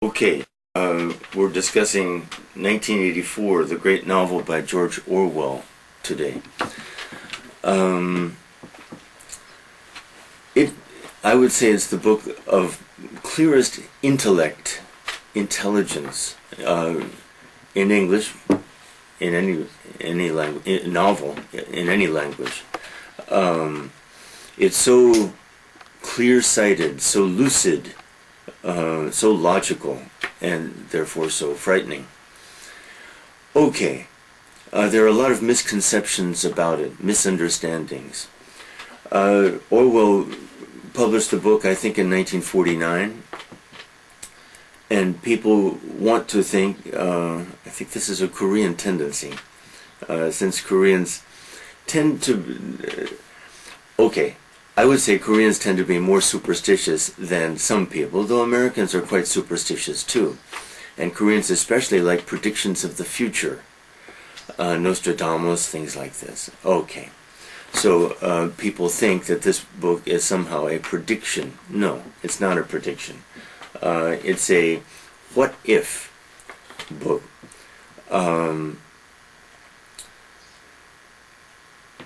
Okay, we're discussing 1984, the great novel by George Orwell today. Um, I would say it's the book of clearest intelligence in English, in any language, novel in any language. It's so clear-sighted, so lucid, so logical, and therefore so frightening. Okay, there are a lot of misconceptions about it, misunderstandings. Orwell published the book, I think, in 1949, and people want to think, I think this is a Korean tendency, since Koreans tend to, okay, I would say Koreans tend to be more superstitious than some people, though Americans are quite superstitious too. And Koreans especially like predictions of the future. Nostradamus, things like this. Okay. So people think that this book is somehow a prediction. No, it's not a prediction. It's a what-if book.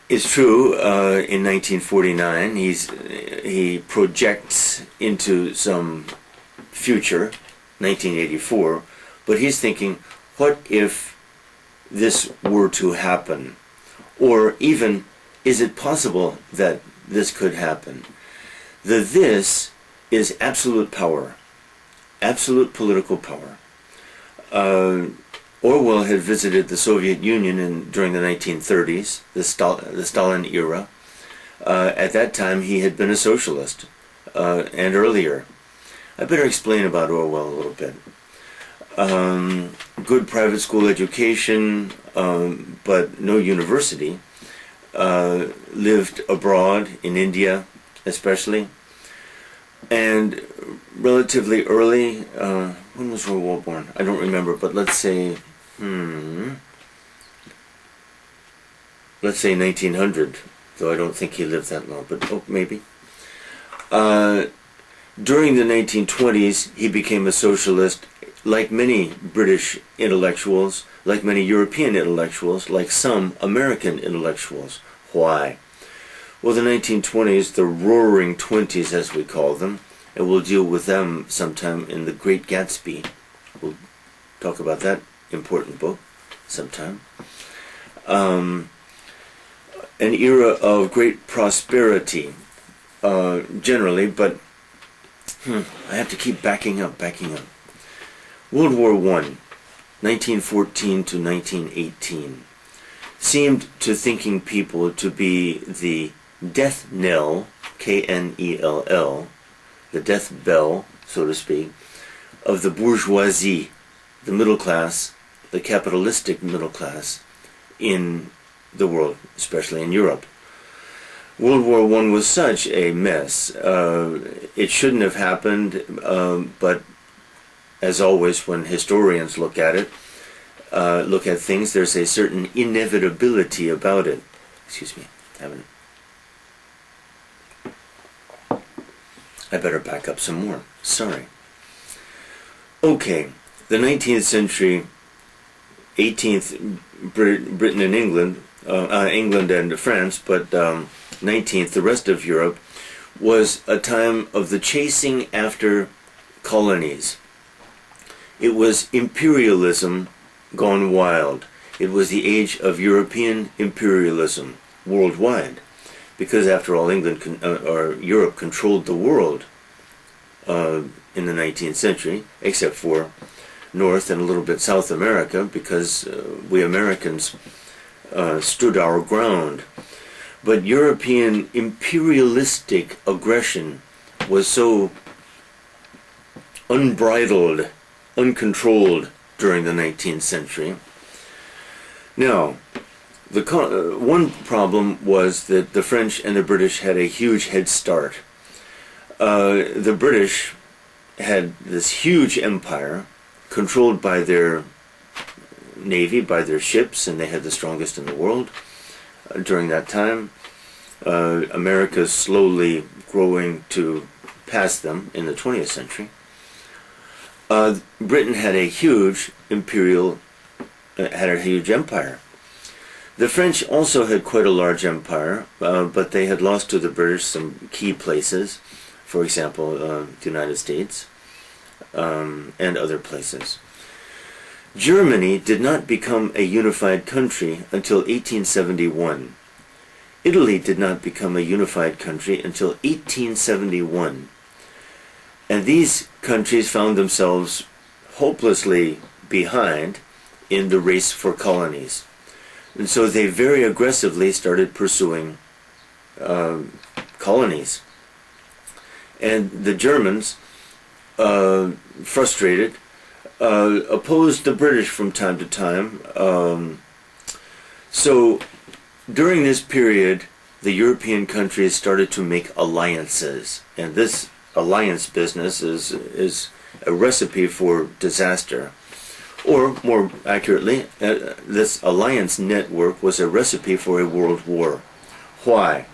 It's true, in 1949 he projects into some future, 1984, but he's thinking, what if this were to happen? Or even, is it possible that this could happen? The this is absolute power, absolute political power. Orwell had visited the Soviet Union during the 1930s, the Stalin era. At that time, he had been a socialist, and earlier. I better explain about Orwell a little bit. Good private school education, but no university. Lived abroad, in India especially. And relatively early, when was Orwell born? I don't remember, but let's say... Let's say 1900, though I don't think he lived that long, but maybe. During the 1920s, he became a socialist, like many British intellectuals, like many European intellectuals, like some American intellectuals. Why? Well, the 1920s, the roaring 20s as we call them, and we'll deal with them sometime in The Great Gatsby. We'll talk about that important book sometime. An era of great prosperity, generally, but I have to keep backing up. World War I, 1914 to 1918, seemed to thinking people to be the death knell, K-N-E-L-L, the death bell, so to speak, of the bourgeoisie, the middle class, the capitalistic middle class in the world, especially in Europe. World War I was such a mess. It shouldn't have happened, but as always when historians look at it, look at things, there's a certain inevitability about it. Excuse me, I better back up some more. Sorry. Okay, the 19th century, 18th Britain and England, England and France, but 19th, the rest of Europe, was a time of the chasing after colonies. It was imperialism gone wild. It was the age of European imperialism worldwide, because after all, England or Europe controlled the world in the 19th century, except for North and a little bit South America, because we Americans stood our ground. But European imperialistic aggression was so unbridled, uncontrolled during the 19th century. Now, one problem was that the French and the British had a huge head start. The British had this huge empire controlled by their navy, by their ships, and they had the strongest in the world during that time. America slowly growing to pass them in the 20th century. Britain had a huge empire. The French also had quite a large empire, but they had lost to the British some key places, for example, the United States, and other places. Germany did not become a unified country until 1871. Italy did not become a unified country until 1871. And these countries found themselves hopelessly behind in the race for colonies. And so they very aggressively started pursuing colonies. And the Germans, frustrated, opposed the British from time to time. So during this period, the European countries started to make alliances. And this alliance business is a recipe for disaster. Or, more accurately, this alliance network was a recipe for a world war. Why?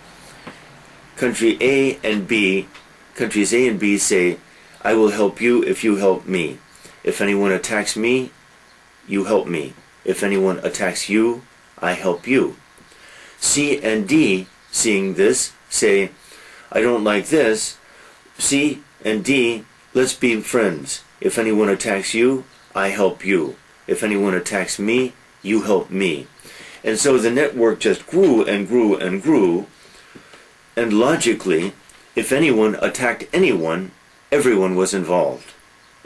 Countries A and B say, I will help you if you help me. If anyone attacks me, you help me. If anyone attacks you, I help you. C and D, seeing this, say, I don't like this. C and D, let's be friends. If anyone attacks you, I help you. If anyone attacks me, you help me. And so the network just grew and grew and grew. And logically, if anyone attacked anyone, everyone was involved.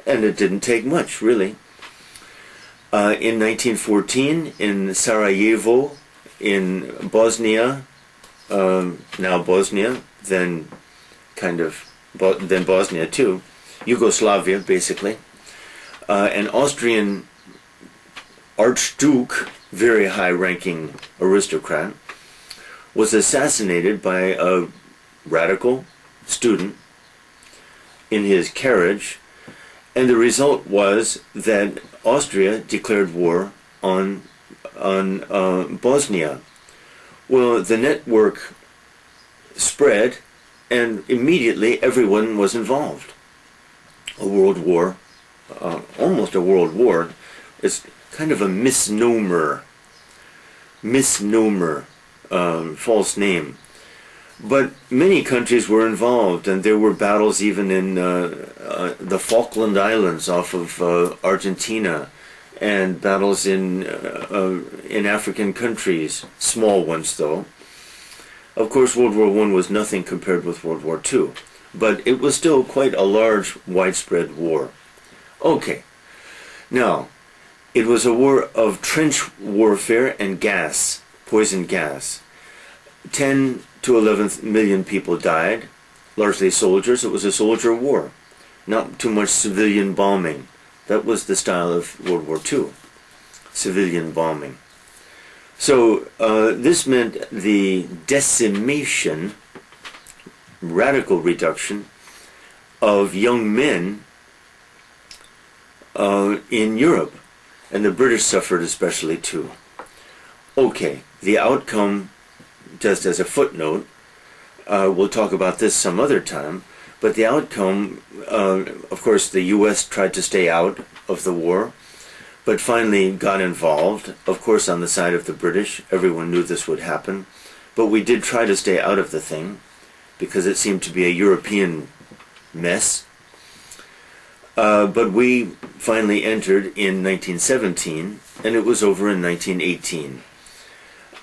And it didn't take much, really. In 1914, in Sarajevo, in Bosnia, now Bosnia, then then Bosnia too, Yugoslavia, basically, an Austrian archduke, very high-ranking aristocrat, was assassinated by a radical student in his carriage, and the result was that Austria declared war on Bosnia. Well, the network spread, and immediately everyone was involved. A world war, almost a world war. It's kind of a misnomer, false name. But many countries were involved, and there were battles even in the Falkland Islands off of Argentina, and battles in African countries, small ones though. Of course, World War I was nothing compared with World War II, but it was still quite a large, widespread war. Okay, now, it was a war of trench warfare and gas, poison gas. 10 to 11 million people died, largely soldiers. It was a soldier war, not too much civilian bombing. That was the style of World War II, civilian bombing. So this meant the decimation, radical reduction of young men in Europe, and the British suffered especially too. Okay, the outcome, just as a footnote, we'll talk about this some other time, but the outcome, of course, the U.S. tried to stay out of the war, but finally got involved, of course, on the side of the British. Everyone knew this would happen, but we did try to stay out of the thing, because it seemed to be a European mess. But we finally entered in 1917, and it was over in 1918.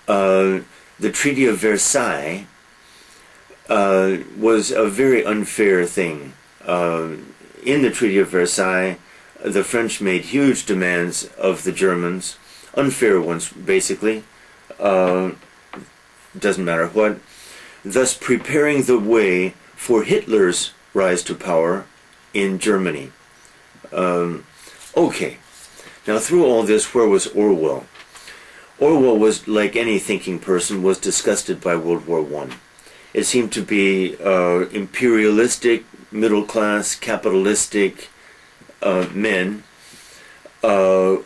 The Treaty of Versailles was a very unfair thing. In the Treaty of Versailles, the French made huge demands of the Germans, unfair ones basically, doesn't matter what, thus preparing the way for Hitler's rise to power in Germany. Okay, now through all this, where was Orwell? Orwell was, like any thinking person, was disgusted by World War I. It seemed to be imperialistic, middle-class, capitalistic men and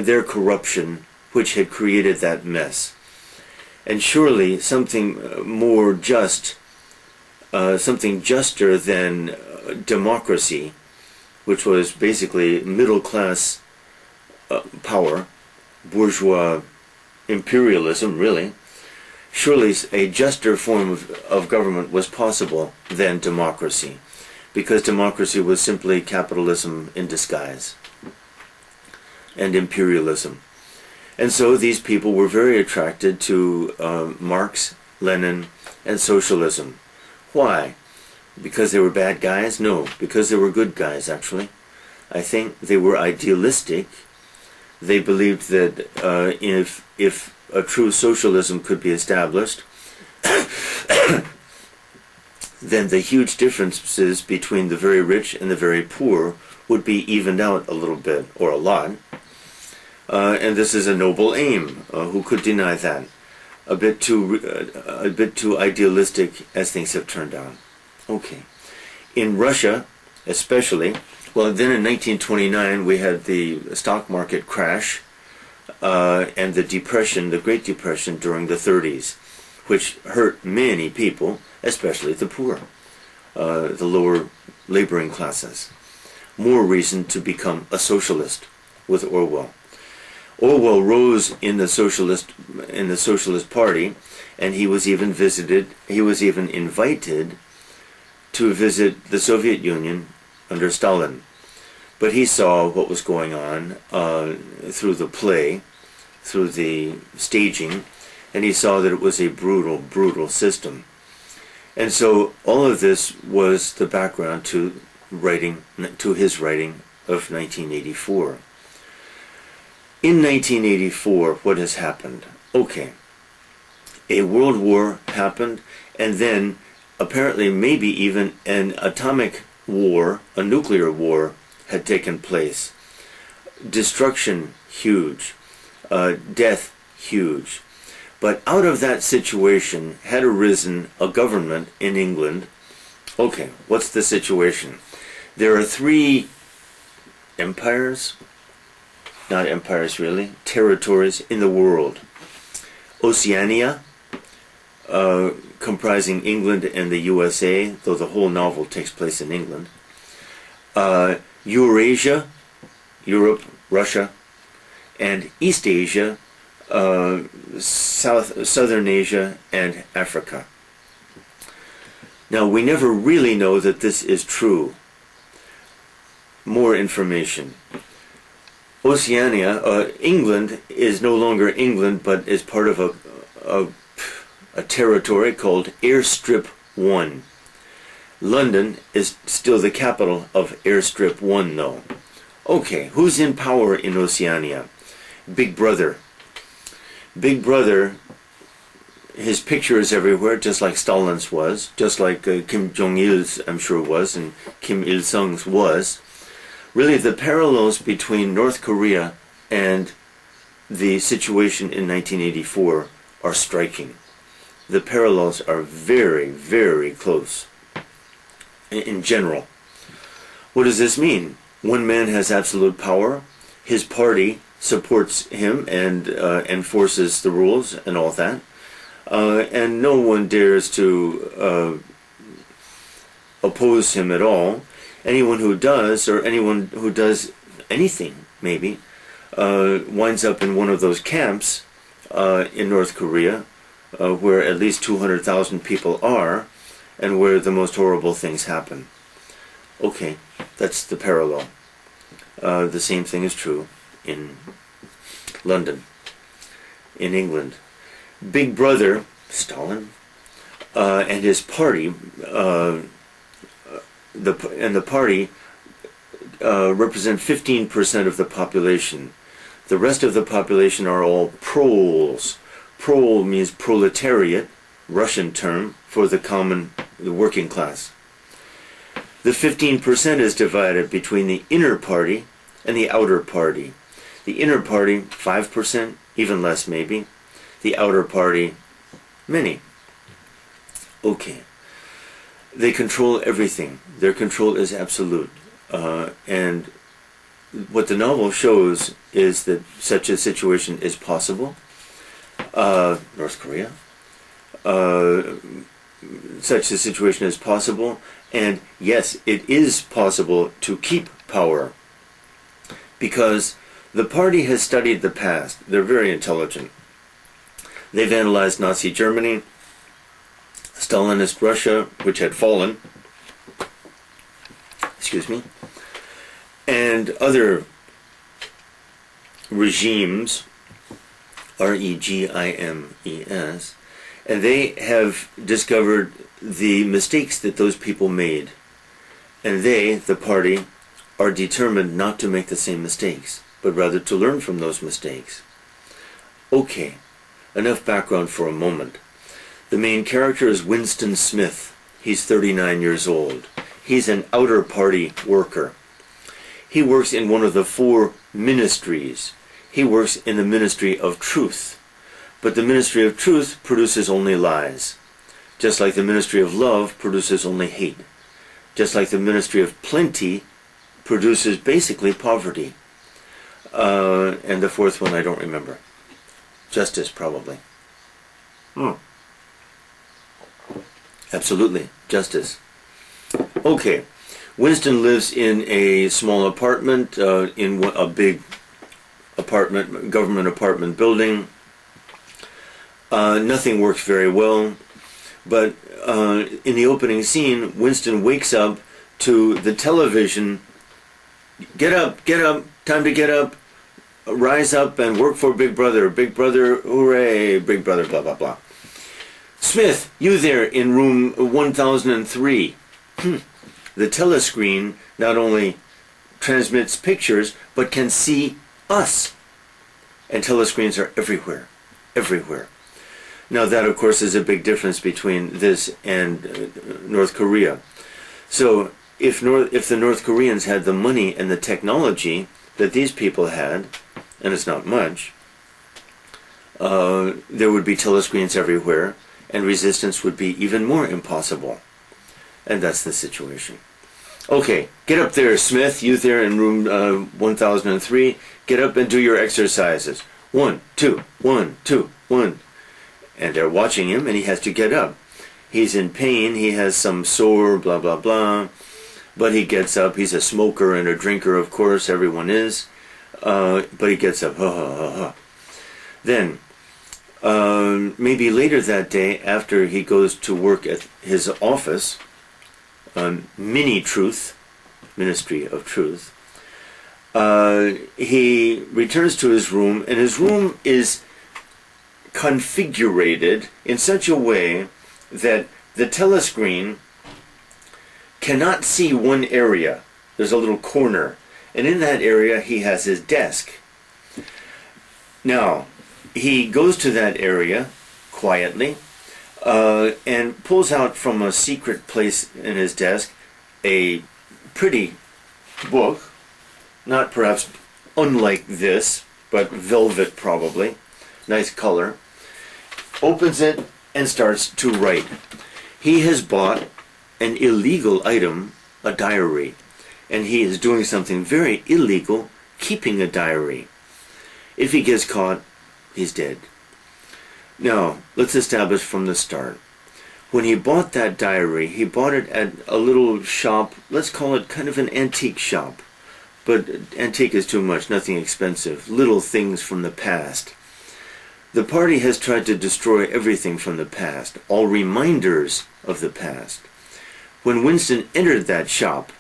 their corruption which had created that mess. And surely something more just, something juster than democracy, which was basically middle-class power, bourgeois imperialism, really, surely a juster form of government was possible than democracy, because democracy was simply capitalism in disguise and imperialism. And so these people were very attracted to Marx, Lenin, and socialism. Why? Because they were bad guys? No, because they were good guys, actually. I think they were idealistic. They believed that if a true socialism could be established, then the huge differences between the very rich and the very poor would be evened out a little bit, or a lot. And this is a noble aim. Who could deny that? A bit too idealistic as things have turned out. Okay. In Russia, especially, well, then in 1929 we had the stock market crash and the depression, the Great Depression during the 30s, which hurt many people, especially the poor, the lower laboring classes. More reason to become a socialist with Orwell. Orwell rose in the Socialist Party, and he was even invited to visit the Soviet Union under Stalin. But he saw what was going on through the play, through the staging, and he saw that it was a brutal, brutal system. And so all of this was the background to his writing of 1984. In 1984, what has happened? Okay, a world war happened, and then apparently maybe even an atomic war, a nuclear war, had taken place. Destruction, huge. Death, huge. But out of that situation had arisen a government in England. Okay, what's the situation? There are three empires, not empires really, territories in the world. Oceania, comprising England and the USA, though the whole novel takes place in England. Eurasia, Europe, Russia, and East Asia, Southern Asia, and Africa. Now, we never really know that this is true. More information. Oceania, England is no longer England, but is part of a territory called Airstrip 1. London is still the capital of Airstrip 1, though. Okay, who's in power in Oceania? Big Brother. Big Brother, his picture is everywhere, just like Stalin's was, just like Kim Jong-il's, I'm sure, was, and Kim Il-sung's was. Really, the parallels between North Korea and the situation in 1984 are striking. The parallels are very, very close in general. What does this mean? One man has absolute power. His party supports him and enforces the rules and all that. And no one dares to oppose him at all. Anyone who does, or anyone who does anything, maybe, winds up in one of those camps in North Korea, where at least 200,000 people are, and where the most horrible things happen. Okay, that's the parallel. The same thing is true in London, in England. Big Brother, Stalin, and his party, the party represent 15% of the population. The rest of the population are all proles. Prole means proletariat, Russian term for the working class. The 15% is divided between the inner party and the outer party. The inner party, 5%, even less maybe. The outer party, many. Okay. They control everything. Their control is absolute. And what the novel shows is that such a situation is possible. North Korea. Such a situation is possible. And yes, it is possible to keep power. Because the party has studied the past. They're very intelligent. They've analyzed Nazi Germany, Stalinist Russia, which had fallen, and other regimes, regimes, and they have discovered the mistakes that those people made. And they, the party, are determined not to make the same mistakes, but rather to learn from those mistakes. Okay, enough background for a moment. The main character is Winston Smith. He's 39 years old. He's an outer party worker. He works in one of the 4 ministries. He works in the Ministry of Truth. But the Ministry of Truth produces only lies. Just like the Ministry of Love produces only hate. Just like the Ministry of Plenty produces basically poverty. And the 4th one I don't remember. Justice, probably. Absolutely, justice. Okay, Winston lives in a small apartment, in a big apartment, government apartment building. Nothing works very well, but in the opening scene, Winston wakes up to the television. Get up, time to get up, rise up and work for Big Brother, hooray, Big Brother, blah, blah, blah. Smith, you there in room 1003. The telescreen not only transmits pictures, but can see us. And telescreens are everywhere, everywhere. Now that, of course, is a big difference between this and North Korea. So if the North Koreans had the money and the technology that these people had, and it's not much, there would be telescreens everywhere, and resistance would be even more impossible. And that's the situation. Okay, get up there, Smith, you there in room 1003. Get up and do your exercises. 1, 2, 1, 2, 1. And they're watching him, and he has to get up. He's in pain, he has some sore, blah, blah, blah. But he gets up. He's a smoker and a drinker, of course, everyone is. But he gets up. Then, maybe later that day, after he goes to work at his office, Mini-Truth, Ministry of Truth, he returns to his room, and his room is configured in such a way that the telescreen cannot see one area. There's a little corner, and in that area he has his desk. Now, he goes to that area quietly and pulls out from a secret place in his desk a pretty book, not perhaps unlike this, but velvet probably, nice color, opens it and starts to write. He has bought an illegal item, a diary, and he is doing something very illegal, keeping a diary. If he gets caught, he's dead. Now, let's establish from the start. When he bought that diary, he bought it at a little shop, let's call it kind of an antique shop. But antique is too much, nothing expensive, little things from the past. The party has tried to destroy everything from the past, all reminders of the past. When Winston entered that shop,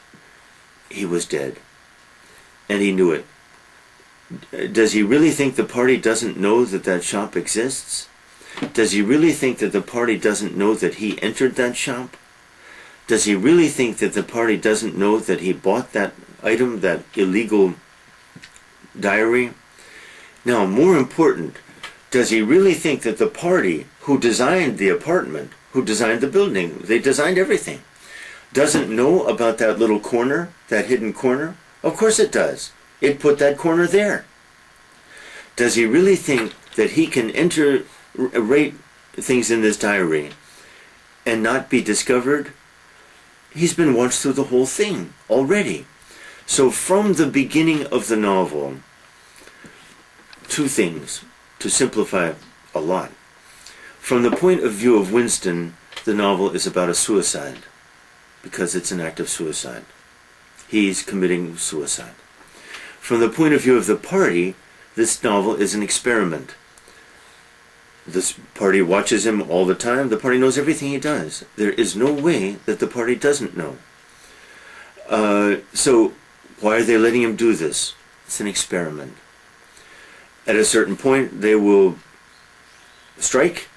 he was dead. And he knew it. Does he really think the party doesn't know that that shop exists? Does he really think that the party doesn't know that he entered that shop? Does he really think that the party doesn't know that he bought that item, that illegal diary? Now, more important, does he really think that the party who designed the apartment, who designed the building, they designed everything, doesn't know about that little corner, that hidden corner? Of course it does. It put that corner there. Does he really think that he can write things in this diary and not be discovered? He's been watched through the whole thing already. So from the beginning of the novel, 2 things, to simplify a lot. From the point of view of Winston, the novel is about a suicide, because it's an act of suicide. he's committing suicide. From the point of view of the party, this novel is an experiment. This party watches him all the time. The party knows everything he does. There is no way that the party doesn't know. So why are they letting him do this? It's an experiment. At a certain point, they will strike,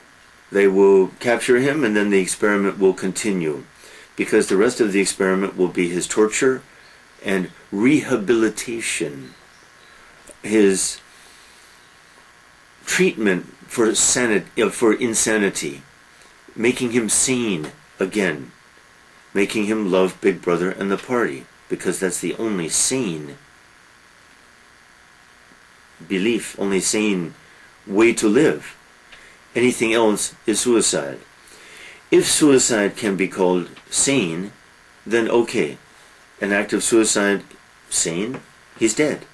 they will capture him, and then the experiment will continue, because the rest of the experiment will be his torture and rehabilitation, his treatment for insanity, making him sane again, making him love Big Brother and the party, because that's the only sane belief, only sane way to live. Anything else is suicide. If suicide can be called sane, then okay, an act of suicide, sane, he's dead.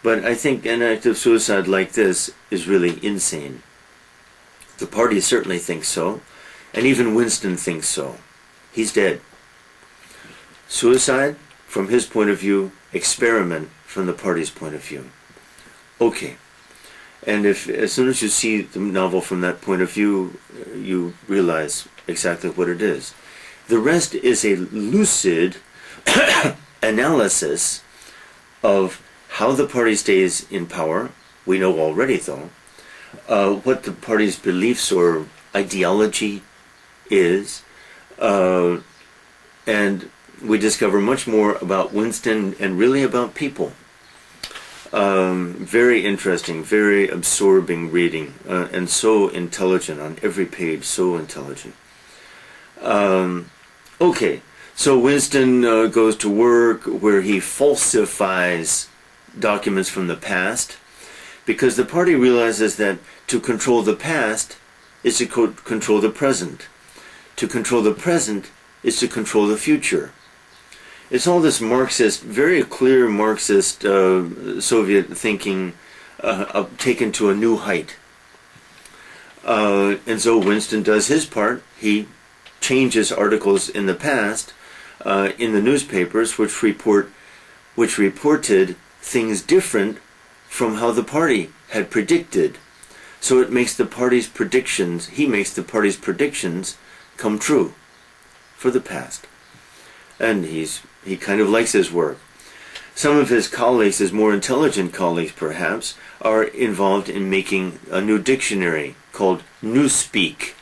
But I think an act of suicide like this is really insane. The party certainly thinks so, and even Winston thinks so. He's dead. Suicide, from his point of view, experiment from the party's point of view. Okay. And if, as soon as you see the novel from that point of view, you realize exactly what it is. The rest is a lucid analysis of how the party stays in power. We know already, though, what the party's beliefs or ideology is, and we discover much more about Winston and really about people. Very interesting, very absorbing reading, and so intelligent on every page, so intelligent. Okay, so Winston goes to work where he falsifies documents from the past, because the party realizes that to control the past is to control the present. To control the present is to control the future. It's all this Marxist, very clear Marxist Soviet thinking taken to a new height. And so Winston does his part. He changes articles in the past in the newspapers which reported things different from how the party had predicted. So it makes the party's predictions, he makes the party's predictions come true for the past. And he kind of likes his work. Some of his colleagues, his more intelligent colleagues perhaps, are involved in making a new dictionary called Newspeak.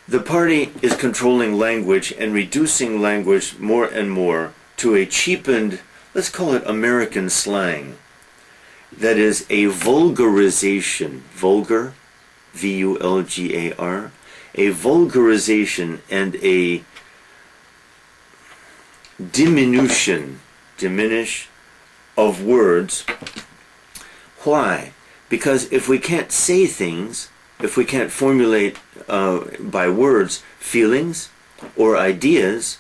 The party is controlling language and reducing language more and more to a cheapened, let's call it American slang. That is a vulgarization, vulgar, V-U-L-G-A-R, a vulgarization and a diminish of words. Why? Because if we can't say things, if we can't formulate by words feelings or ideas,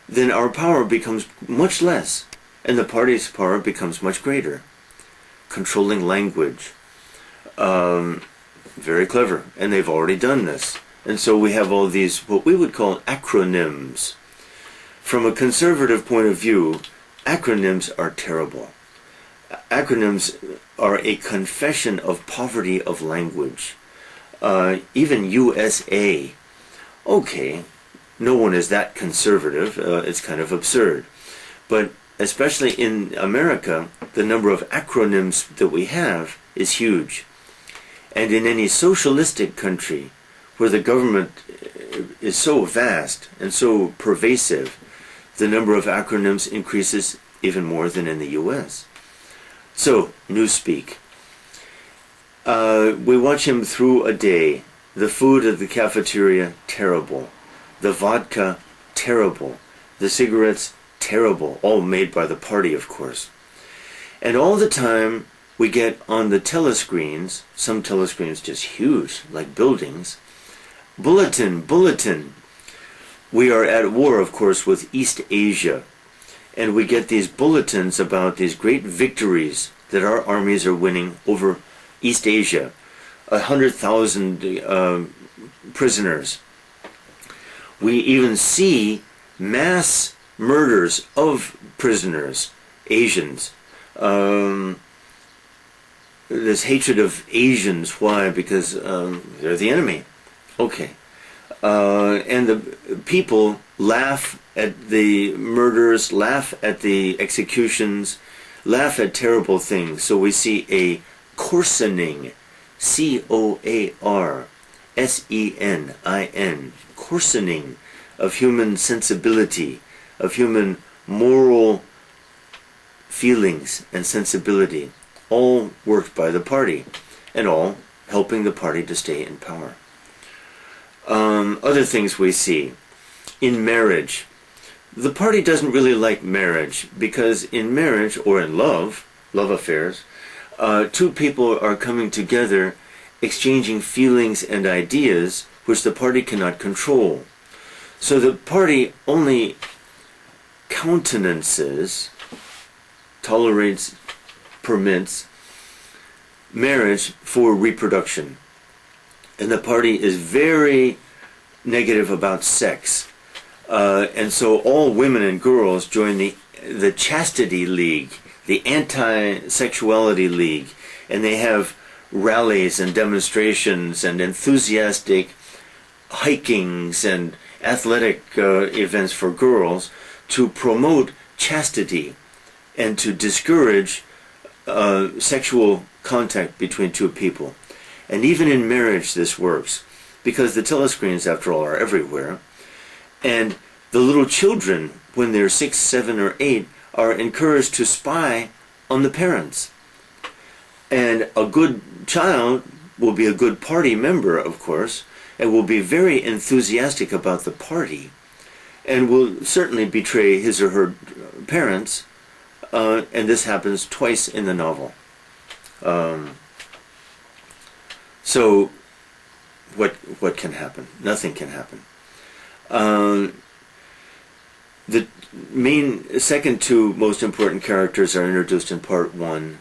then our power becomes much less, and the party's power becomes much greater. Controlling language. Very clever, and they've already done this. And so we have all these, what we would call acronyms. From a conservative point of view, acronyms are terrible. Acronyms are a confession of poverty of language. Even USA. Okay, no one is that conservative. It's kind of absurd. But especially in America, the number of acronyms that we have is huge. And in any socialistic country where the government is so vast and so pervasive, the number of acronyms increases even more than in the US. So, Newspeak. We watch him through a day. The food at the cafeteria, terrible. The vodka, terrible. The cigarettes, terrible. All made by the party, of course. And all the time, we get on the telescreens, some telescreens just huge, like buildings, bulletin, bulletin. We are at war, of course, with East Asia. And we get these bulletins about these great victories that our armies are winning over East Asia. 100,000 prisoners. We even see mass murders of prisoners, Asians. This hatred of Asians. Why? Because they're the enemy. Okay. And the people laugh at the murders, laugh at the executions, laugh at terrible things. So we see a coarsening, C-O-A-R-S-E-N-I-N, coarsening of human sensibility, of human moral feelings and sensibility, all worked by the party, and all helping the party to stay in power. Other things we see in marriage. The party doesn't really like marriage, because in marriage, or in love affairs, two people are coming together, exchanging feelings and ideas which the party cannot control. So the party only countenances, tolerates, permits marriage for reproduction. And the party is very negative about sex. And so all women and girls join the chastity league, the anti-sexuality league, and they have rallies and demonstrations and enthusiastic hikings and athletic events for girls to promote chastity and to discourage sexual contact between two people. And even in marriage this works, because the telescreens, after all, are everywhere. And the little children, when they're 6, 7, or 8, are encouraged to spy on the parents. And a good child will be a good party member, of course, and will be very enthusiastic about the party, and will certainly betray his or her parents, and this happens twice in the novel. So, what can happen? Nothing can happen. The second two most important characters are introduced in part 1,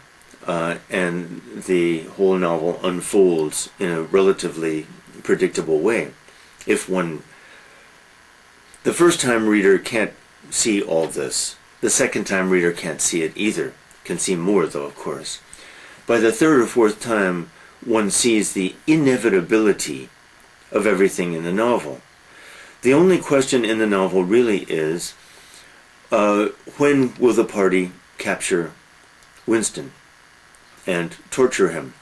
and the whole novel unfolds in a relatively predictable way. The first time reader can't see all this. The second time reader can't see it either. Can see more, though, of course. By the third or fourth time, one sees the inevitability of everything in the novel. The only question in the novel really is, when will the party capture Winston and torture him?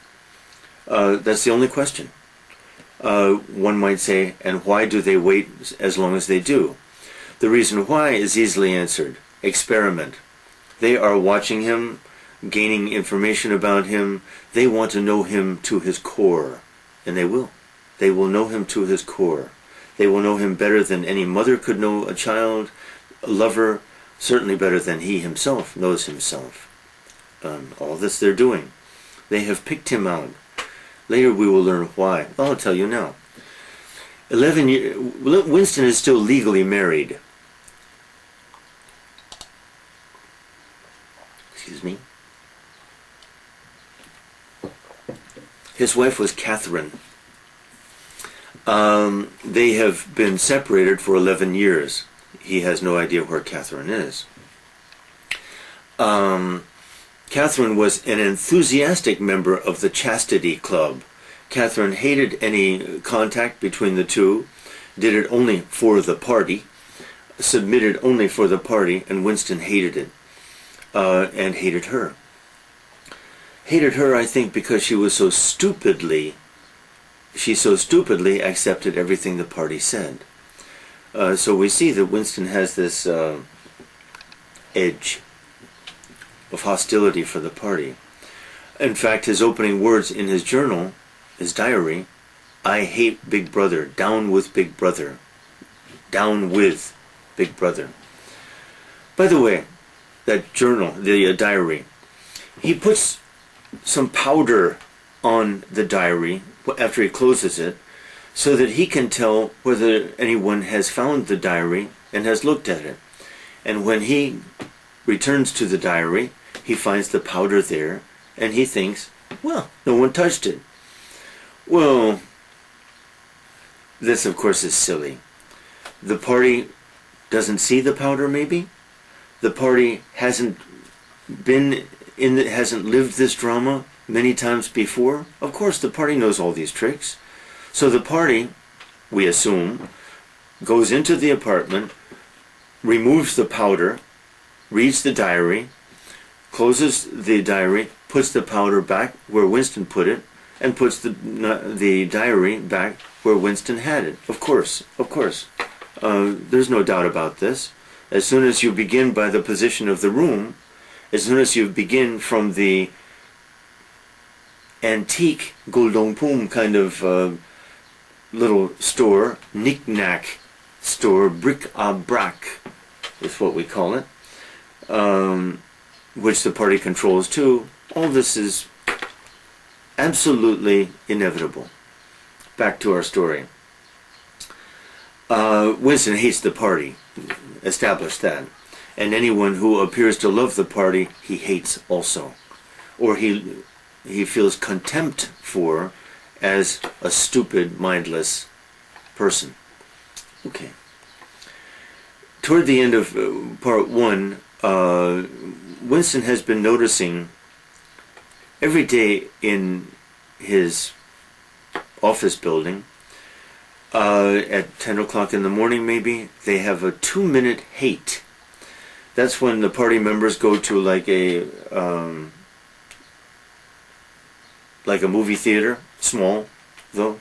That's the only question. One might say, and why do they wait as long as they do? The reason why is easily answered. Experiment. They are watching him, gaining information about him. They want to know him to his core. And they will. They will know him to his core. They will know him better than any mother could know a child, a lover, certainly better than he himself knows himself. All this they're doing. They have picked him out. Later we will learn why. Well, I'll tell you now. Winston is still legally married. Excuse me. His wife was Catherine. They have been separated for 11 years. He has no idea where Catherine is. Catherine was an enthusiastic member of the Chastity Club. Catherine hated any contact between the two, did it only for the party, submitted only for the party, and Winston hated it, and hated her. Hated her, I think, because she so stupidly accepted everything the party said. So we see that Winston has this edge of hostility for the party. In fact, his opening words in his journal, his diary, I hate Big Brother, down with Big Brother, down with Big Brother. By the way, that journal, the diary, he puts some powder on the diary after he closes it, so that he can tell whether anyone has found the diary and has looked at it. And when he returns to the diary, he finds the powder there, and he thinks, well, no one touched it. Well, this of course is silly. The party doesn't see the powder, maybe. The party hasn't hasn't lived this drama many times before. Of course, the party knows all these tricks. So the party, we assume, goes into the apartment, removes the powder, reads the diary, closes the diary, puts the powder back where Winston put it, and puts the diary back where Winston had it. Of course. There's no doubt about this. As soon as you begin by the position of the room, as soon as you begin from the antique Goldongpum kind of little store, knick-knack store, bric-a-brac is what we call it, which the party controls too, all this is absolutely inevitable. Back to our story. Winston hates the party. Established that. And anyone who appears to love the party, he hates also. Or he feels contempt for as a stupid, mindless person. Okay. Toward the end of part one, Winston has been noticing every day in his office building, at 10 o'clock in the morning maybe, they have a 2-minute hate. That's when the party members go to like a movie theater, small though,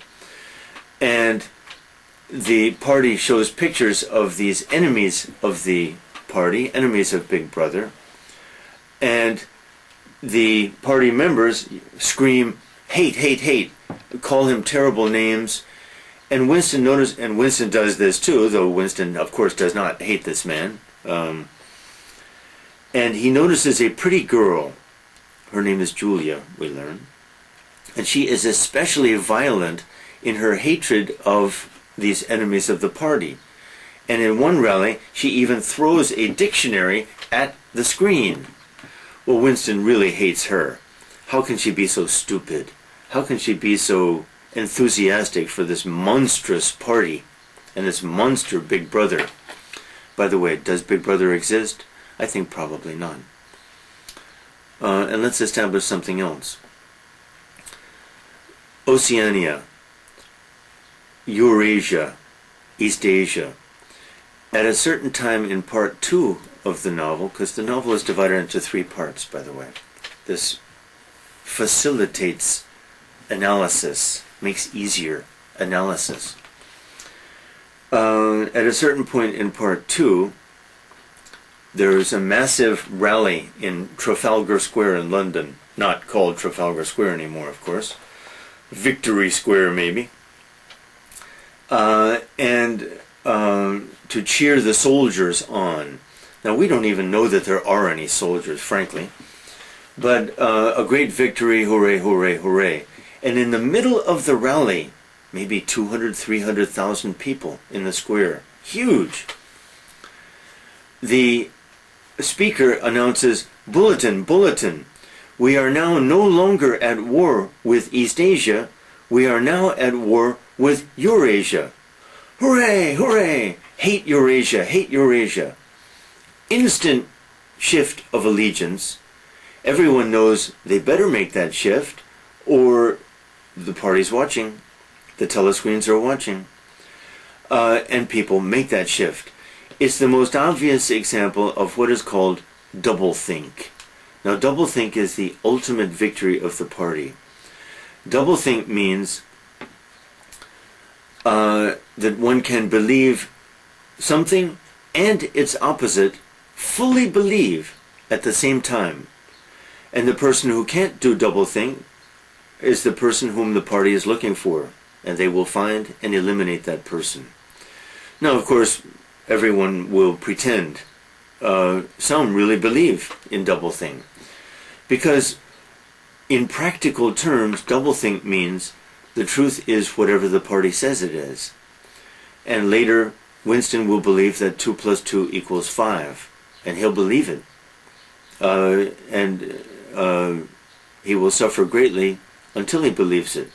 and the party shows pictures of these enemies of the party, enemies of Big Brother, and the party members scream, hate, hate, hate, call him terrible names. And Winston notices, and Winston does this too, though Winston, of course, does not hate this man. And he notices a pretty girl. Her name is Julia, we learn. And she is especially violent in her hatred of these enemies of the party. And in one rally, she even throws a dictionary at the screen. Well, Winston really hates her. How can she be so stupid? How can she be so enthusiastic for this monstrous party and this monster Big Brother? By the way, does Big Brother exist? I think probably not. And let's establish something else. Oceania, Eurasia, East Asia. At a certain time in part 2 of the novel, because the novel is divided into 3 parts, by the way. This facilitates analysis, makes easier analysis. At a certain point in part 2, there's a massive rally in Trafalgar Square in London, not called Trafalgar Square anymore, of course. Victory Square, maybe. To cheer the soldiers on. Now, we don't even know that there are any soldiers, frankly. But a great victory, hooray, hooray, hooray. And in the middle of the rally, maybe 200, 300,000 people in the square. Huge. The speaker announces, "Bulletin, bulletin. We are now no longer at war with East Asia. We are now at war with Eurasia. Hooray, hooray. Hate Eurasia, hate Eurasia." Instant shift of allegiance. Everyone knows they better make that shift, or the party's watching. The telescreens are watching. And people make that shift. It's the most obvious example of what is called doublethink. Now, doublethink is the ultimate victory of the party. Doublethink means that one can believe something and its opposite, fully believe at the same time. And the person who can't do doublethink is the person whom the party is looking for, and they will find and eliminate that person. Now, of course, everyone will pretend. Some really believe in doublethink, because in practical terms, doublethink means the truth is whatever the party says it is. And later, Winston will believe that 2 + 2 = 5, and he'll believe it. He will suffer greatly until he believes it.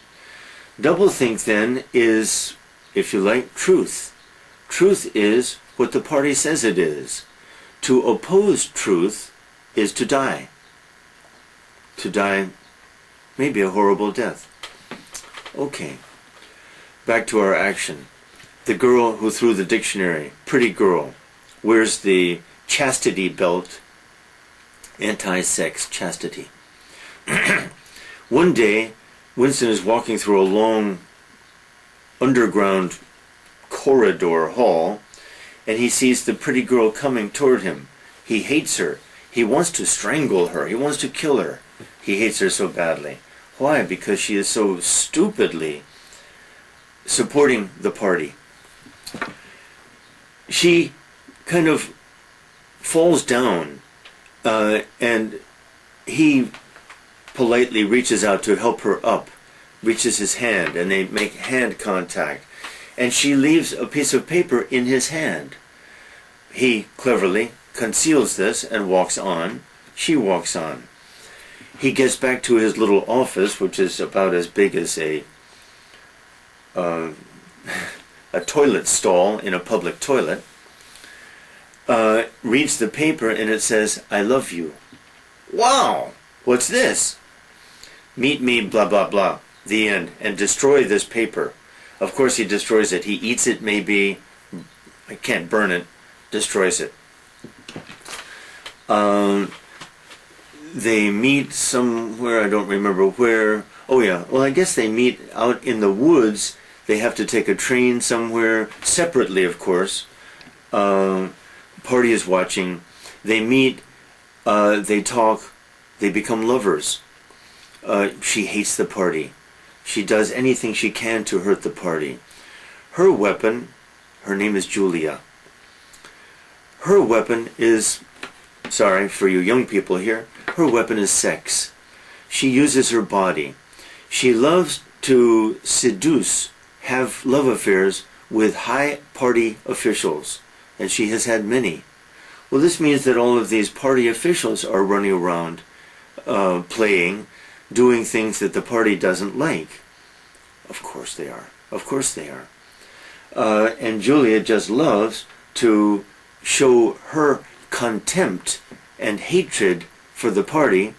Doublethink then is, if you like, truth. Truth is what the party says it is. To oppose truth is to die. To die may be a horrible death. Okay, back to our action. The girl who threw the dictionary, pretty girl, wears the chastity belt, anti-sex chastity. One day, Winston is walking through a long underground corridor hall, and he sees the pretty girl coming toward him. He hates her. He wants to strangle her. He wants to kill her. He hates her so badly. Why? Because she is so stupidly supporting the party. She kind of falls down, and he politely reaches out to help her up, reaches his hand, and they make hand contact. And she leaves a piece of paper in his hand. He cleverly conceals this and walks on. She walks on. He gets back to his little office, which is about as big as a toilet stall in a public toilet. Reads the paper, and it says, "I love you." Wow! What's this? Meet me, blah, blah, blah. The end. And destroy this paper. Of course he destroys it. He eats it, maybe. I can't burn it. Destroys it. They meet somewhere, I don't remember where. Oh yeah, well I guess they meet out in the woods. They have to take a train somewhere, separately of course. Party is watching. They meet, they talk, they become lovers. She hates the party. She does anything she can to hurt the party. Her weapon, her name is Julia. Her weapon is, sorry for you young people here, her weapon is sex. She uses her body. She loves to seduce, have love affairs with high party officials, and she has had many. Well, this means that all of these party officials are running around, playing, doing things that the party doesn't like. Of course they are. Of course they are. And Julia just loves to show her contempt and hatred for the party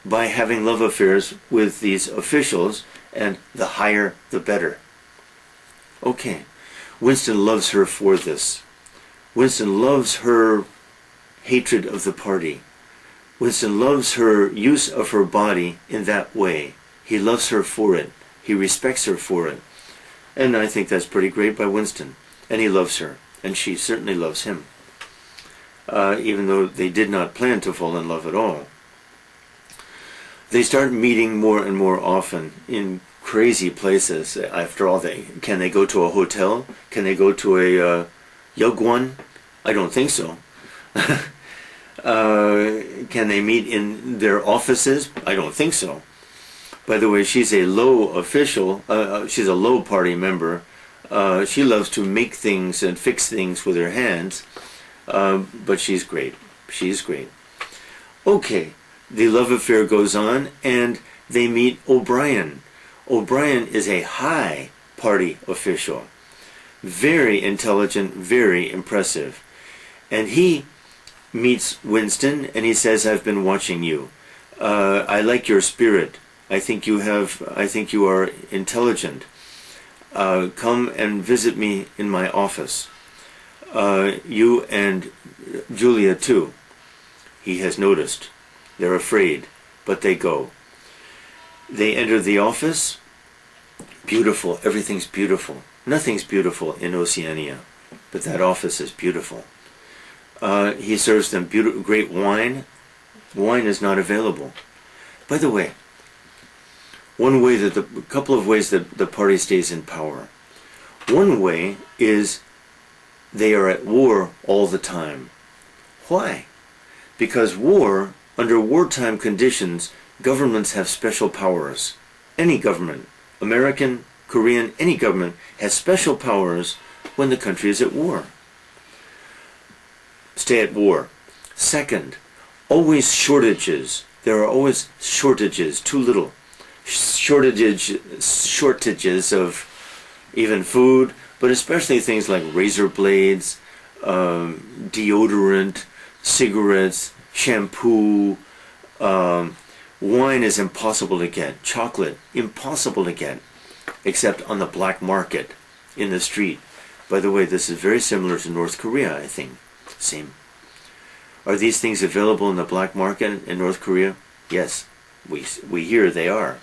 by having love affairs with these officials, and the higher the better. Okay, Winston loves her for this. Winston loves her hatred of the party. Winston loves her use of her body in that way. He loves her for it. He respects her for it. And I think that's pretty great by Winston. And he loves her. And she certainly loves him. Even though they did not plan to fall in love at all. They start meeting more and more often in crazy places. After all, can they go to a hotel? Can they go to a yugwan? I don't think so. Can they meet in their offices? I don't think so. By the way, she's a low official. She's a low party member. She loves to make things and fix things with her hands. But she's great. She's great. Okay, the love affair goes on, and they meet O'Brien. O'Brien is a high party official. Very intelligent, very impressive. And he meets Winston, and he says, "I've been watching you. I like your spirit. I think you are intelligent. Come and visit me in my office. You and Julia too." He has noticed. They're afraid, but they go. They enter the office. Beautiful. Everything's beautiful. Nothing's beautiful in Oceania, but that office is beautiful. He serves them great wine. Wine is not available. By the way, a couple of ways that the party stays in power. One way is they are at war all the time. Why? Because under wartime conditions, governments have special powers. Any government, American, Korean, any government has special powers when the country is at war. Stay at war. Second, always shortages. There are always shortages, too little. Shortages of even food, but especially things like razor blades, deodorant, cigarettes, shampoo. Wine is impossible to get. Chocolate, impossible to get, except on the black market in the street. By the way, this is very similar to North Korea, I think. Same. Are these things available in the black market in North Korea? Yes, we hear they are.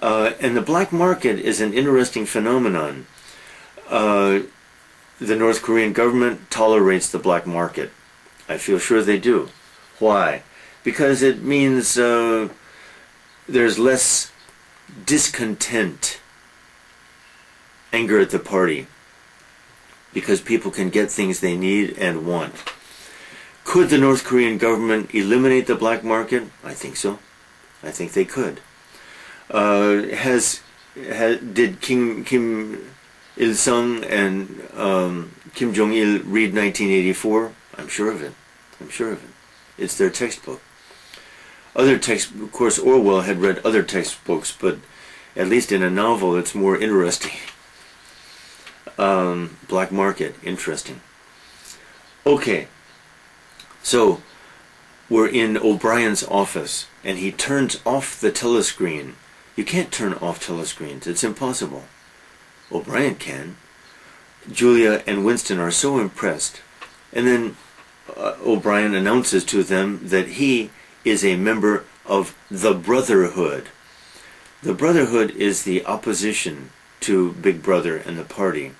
And the black market is an interesting phenomenon. The North Korean government tolerates the black market. I feel sure they do. Why? Because it means there's less discontent, anger at the party, because people can get things they need and want. Could the North Korean government eliminate the black market? I think so. I think they could. Did Kim Il-sung and Kim Jong-il read 1984? I'm sure of it. I'm sure of it. It's their textbook. Of course, Orwell had read other textbooks, but at least in a novel, it's more interesting. Black market, interesting. Okay, so we're in O'Brien's office, and he turns off the telescreen. You can't turn off telescreens. It's impossible. O'Brien can. Julia and Winston are so impressed. And then O'Brien announces to them that he is a member of the Brotherhood. The Brotherhood is the opposition to Big Brother and the party.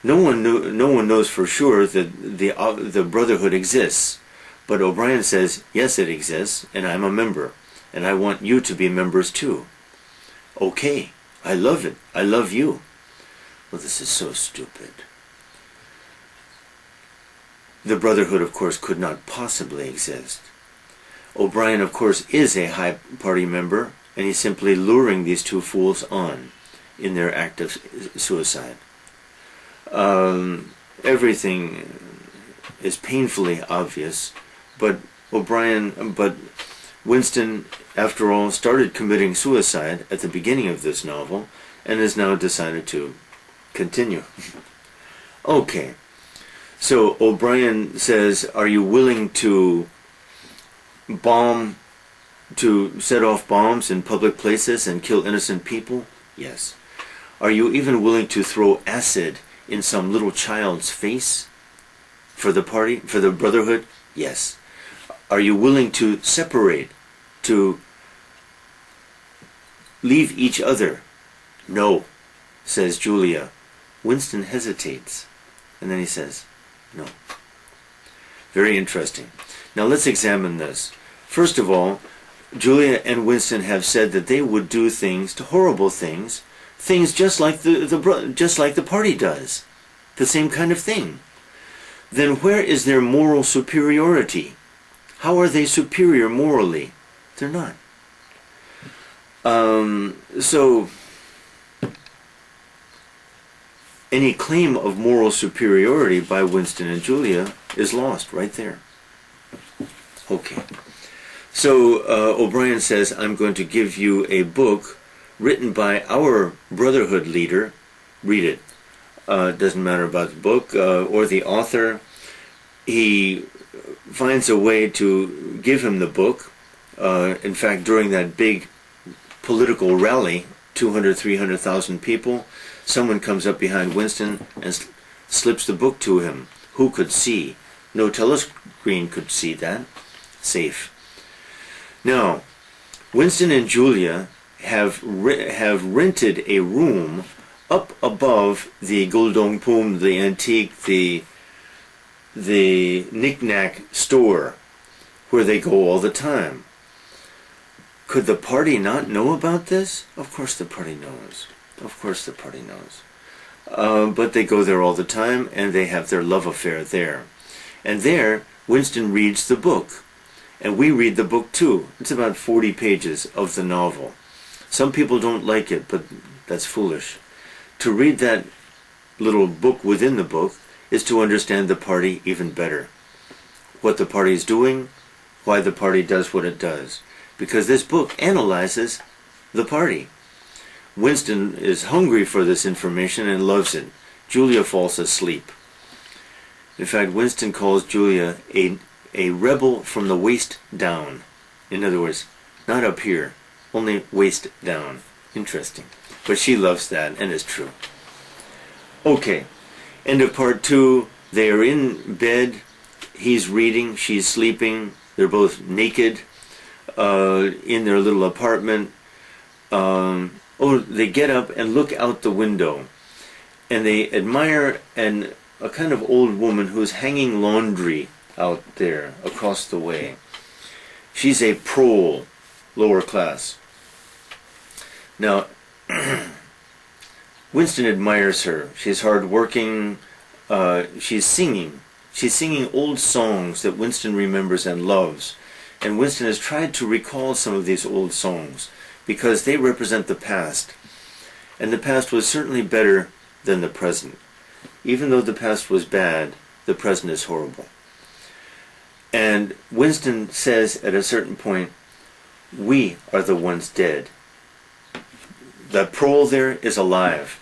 No one knows for sure that the Brotherhood exists, but O'Brien says, yes, it exists, and I'm a member, and I want you to be members too. Okay, I love it. I love you. Well, this is so stupid. The Brotherhood, of course, could not possibly exist. O'Brien, of course, is a high party member, and he's simply luring these two fools on in their act of suicide. Everything is painfully obvious, but Winston, after all, started committing suicide at the beginning of this novel, and has now decided to continue. Okay, so O'Brien says, are you willing to set off bombs in public places and kill innocent people? Yes. Are you even willing to throw acid in some little child's face for the party, for the Brotherhood? Yes. Are you willing to separate, to leave each other? No, says Julia. Winston hesitates, and then he says, no. Very interesting. Now let's examine this. First of all, Julia and Winston have said that they would do things, horrible things, just like the party does, the same kind of thing. Then where is their moral superiority? How are they superior morally? They're not. So any claim of moral superiority by Winston and Julia is lost right there. Okay. So O'Brien says, I'm going to give you a book written by our Brotherhood leader. Read it. Doesn't matter about the book or the author. He finds a way to give him the book. In fact, during that big political rally, 200, 300,000 people, someone comes up behind Winston and slips the book to him. Who could see? No telescreen could see that. Safe. Now, Winston and Julia have rented a room up above the Guldongpum, the antique, the knick-knack store, where they go all the time. Could the party not know about this? Of course the party knows. Of course the party knows. But they go there all the time, and they have their love affair there. And there, Winston reads the book. And we read the book too. It's about 40 pages of the novel. Some people don't like it, but that's foolish. To read that little book within the book is to understand the party even better. What the party is doing, why the party does what it does. Because this book analyzes the party. Winston is hungry for this information and loves it. Julia falls asleep. In fact, Winston calls Julia a rebel from the waist down. In other words, not up here, only waist down. Interesting. But she loves that, and it's true. Okay, end of part 2. They are in bed. He's reading, she's sleeping. They're both naked in their little apartment. They get up and look out the window. And they admire a kind of old woman who's hanging laundry out there across the way. She's a prole, lower class. Now, Winston admires her. She's hardworking. She's singing. She's singing old songs that Winston remembers and loves. And Winston has tried to recall some of these old songs because they represent the past. And the past was certainly better than the present. Even though the past was bad, the present is horrible. And Winston says at a certain point, we are the ones dead. That prole there is alive.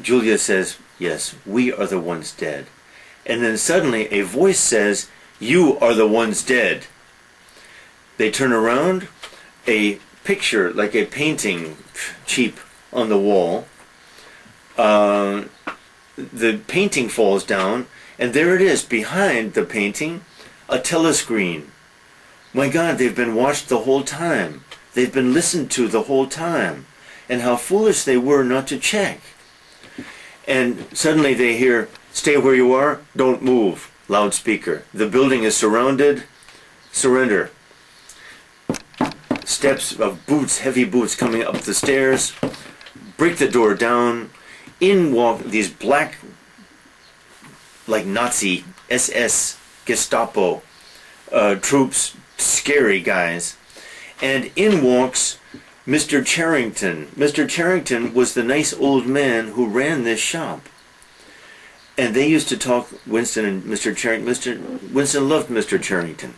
Julia says, yes, we are the ones dead. And then suddenly a voice says, you are the ones dead. They turn around, a picture, like a painting, cheap, on the wall. The painting falls down, and there it is, behind the painting, a telescreen. My God, they've been watched the whole time. They've been listened to the whole time. And how foolish they were not to check. And suddenly they hear, stay where you are, don't move, loudspeaker. The building is surrounded, surrender. Steps of boots, heavy boots coming up the stairs, break the door down. In walk these black, like Nazi, SS, Gestapo troops, scary guys. And in walks Mr. Charrington. Mr. Charrington was the nice old man who ran this shop. And they used to talk, Winston and Mr. Charrington. Winston loved Mr. Charrington.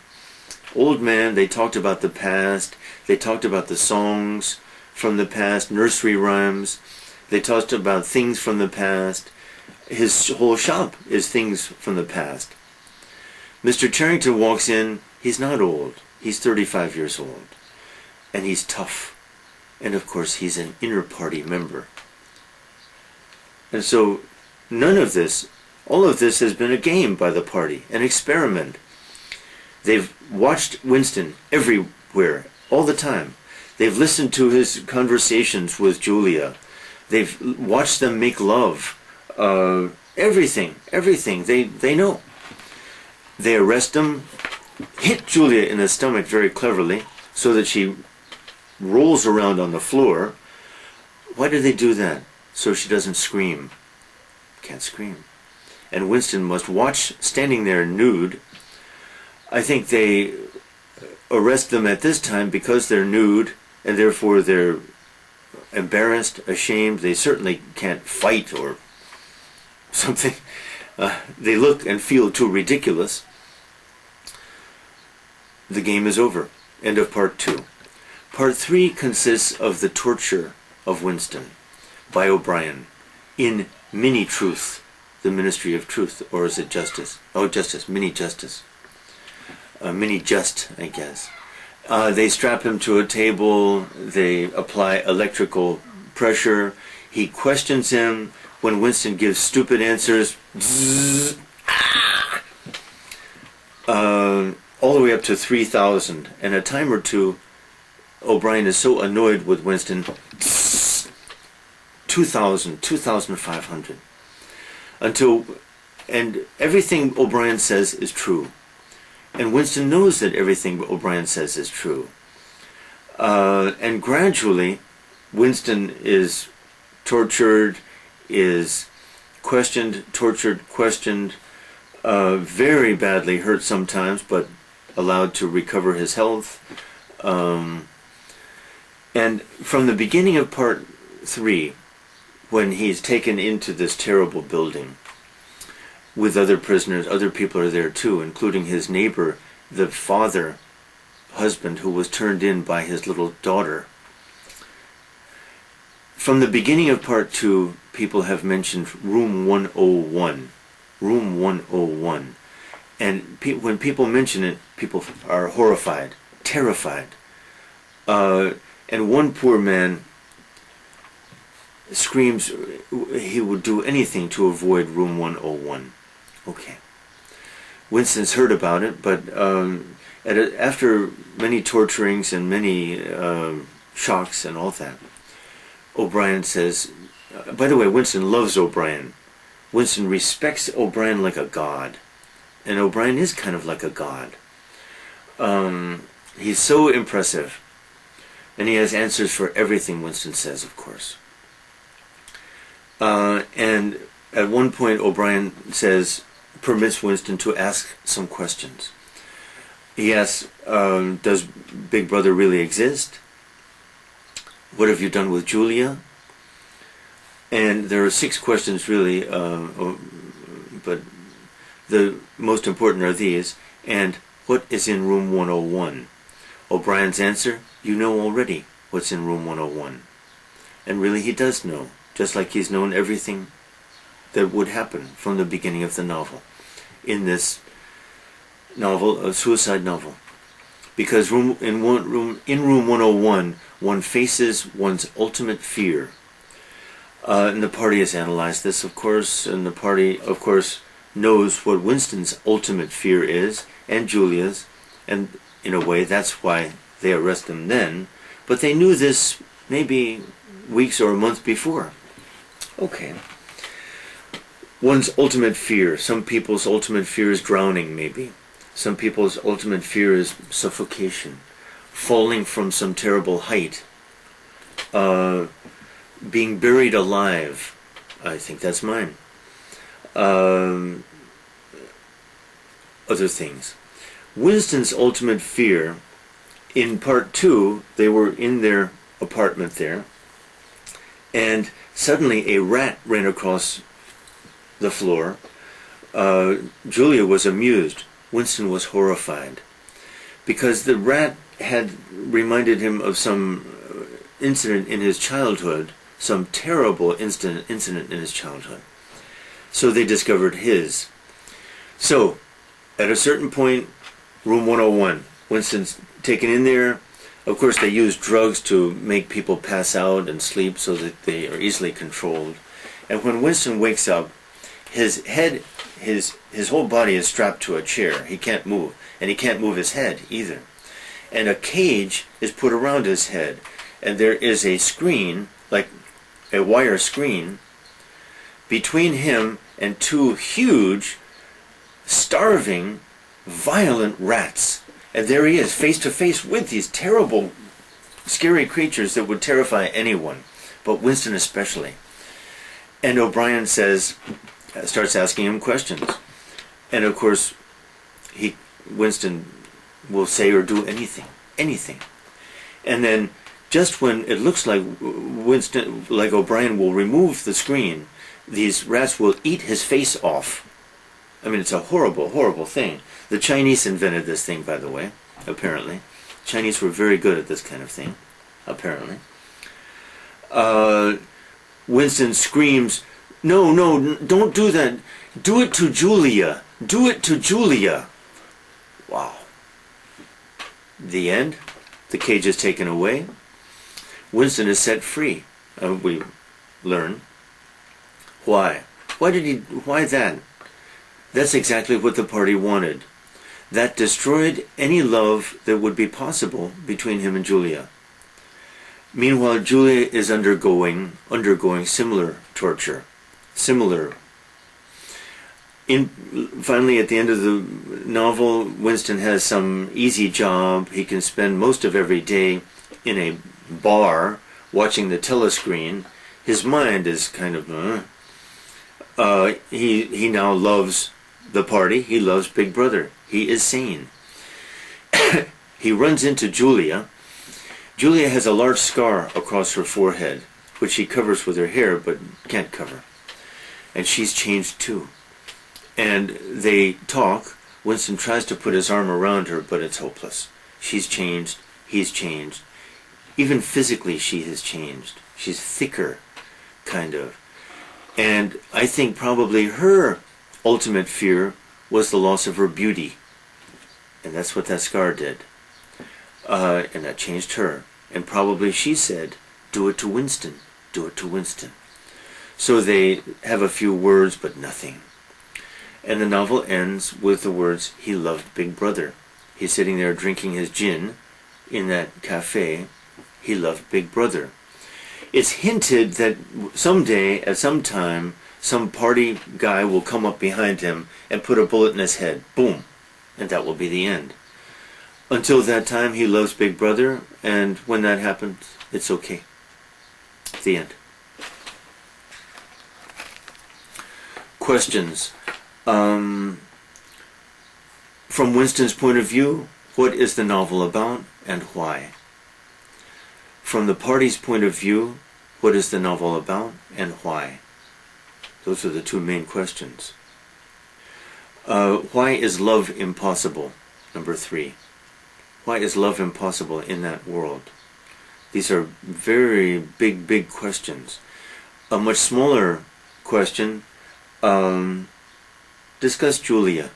Old man, they talked about the past. They talked about the songs from the past, nursery rhymes. They talked about things from the past. His whole shop is things from the past. Mr. Charrington walks in. He's not old. He's 35 years old. And he's tough. And of course, he's an inner party member. And so, none of this, all of this has been a game by the party, an experiment. They've watched Winston everywhere, all the time. They've listened to his conversations with Julia. They've watched them make love. Everything. They know. They arrest him, hit Julia in the stomach very cleverly, so that she rolls around on the floor. Why do they do that? So she doesn't scream. Can't scream. And Winston must watch, standing there nude. I think they arrest them at this time because they're nude, and therefore they're embarrassed, ashamed. They certainly can't fight or something. They look and feel too ridiculous. The game is over. End of part 2. Part 3 consists of the torture of Winston by O'Brien in Mini Truth, the Ministry of Truth, or is it Justice? Oh, Justice, Mini Justice. Mini Just, I guess. They strap him to a table. They apply electrical pressure. He questions him. When Winston gives stupid answers, all the way up to 3,000. And a time or two, O'Brien is so annoyed with Winston, 2,000, 2,500. And everything O'Brien says is true. And Winston knows that everything O'Brien says is true. And gradually, Winston is tortured, is questioned, tortured, questioned, very badly hurt sometimes, but allowed to recover his health. And from the beginning of part 3, when he's taken into this terrible building with other prisoners, other people are there too, including his neighbor, the husband who was turned in by his little daughter. From the beginning of part 2, people have mentioned room 101. Room 101. And when people mention it, people are horrified, terrified. And one poor man screams he would do anything to avoid room 101. Okay. Winston's heard about it, but after many torturings and many shocks and all that, O'Brien says, by the way, Winston loves O'Brien. Winston respects O'Brien like a god. And O'Brien is kind of like a god. He's so impressive. And he has answers for everything Winston says, of course. And at one point, O'Brien permits Winston to ask some questions. He asks, does Big Brother really exist? What have you done with Julia? And there are 6 questions really, but the most important are these. And what is in room 101? O'Brien's answer, you know already what's in room 101. And really he does know, just like he's known everything that would happen from the beginning of the novel. In this novel, a suicide novel. Because in room 101, one faces one's ultimate fear. And the party has analyzed this, of course, and the party, of course, knows what Winston's ultimate fear is, and Julia's, and in a way that's why they arrest him then, but they knew this maybe weeks or a month before. Okay. One's ultimate fear. Some people's ultimate fear is drowning, maybe. Some people's ultimate fear is suffocation, falling from some terrible height, being buried alive. I think that's mine. Other things. Winston's ultimate fear, in part 2, they were in their apartment there, and suddenly a rat ran across the floor. Julia was amused. Winston was horrified, because the rat had reminded him of some incident in his childhood, some terrible incident in his childhood. So they discovered his. So, at a certain point, room 101, Winston's taken in there. Of course, they use drugs to make people pass out and sleep so that they are easily controlled. And when Winston wakes up, his head, his whole body is strapped to a chair. He can't move. And he can't move his head either. And a cage is put around his head. And there is a screen, like a wire screen, between him and 2 huge, starving, violent rats. And there he is, face to face with these terrible, scary creatures that would terrify anyone, but Winston especially. And O'Brien starts asking him questions. And of course, Winston will say or do anything. And then, just when it looks like O'Brien will remove the screen, these rats will eat his face off. I mean, it's a horrible, horrible thing. The Chinese invented this thing, by the way, apparently. Chinese were very good at this kind of thing, apparently. Winston screams, no, don't do that. Do it to Julia. Do it to Julia. Wow. The end. The cage is taken away. Winston is set free, we learn. Why? Why that? That's exactly what the party wanted. That destroyed any love that would be possible between him and Julia. Meanwhile, Julia is undergoing similar torture. Finally, at the end of the novel, Winston has some easy job. He can spend most of every day in a bar watching the telescreen. His mind is kind of... He now loves the party. He loves Big Brother. He is sane. He runs into Julia. Julia has a large scar across her forehead, which she covers with her hair but can't cover. And she's changed too. And they talk. Winston tries to put his arm around her, but it's hopeless. She's changed. He's changed. Even physically she has changed. She's thicker, kind of. And I think probably her ultimate fear was the loss of her beauty. And that's what that scar did. And that changed her. And probably she said, do it to Winston. Do it to Winston. So they have a few words, but nothing. And the novel ends with the words, he loved Big Brother. He's sitting there drinking his gin in that cafe. He loved Big Brother. It's hinted that someday, at some time, some party guy will come up behind him and put a bullet in his head. Boom. And that will be the end. Until that time, he loves Big Brother, and when that happens, it's okay. The end. Questions. From Winston's point of view, what is the novel about and why? From the party's point of view, what is the novel about and why? Those are the two main questions. Why is love impossible? Number 3. Why is love impossible in that world? These are very big questions. A much smaller question, discuss Julia.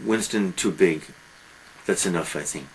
Winston too big. That's enough, I think.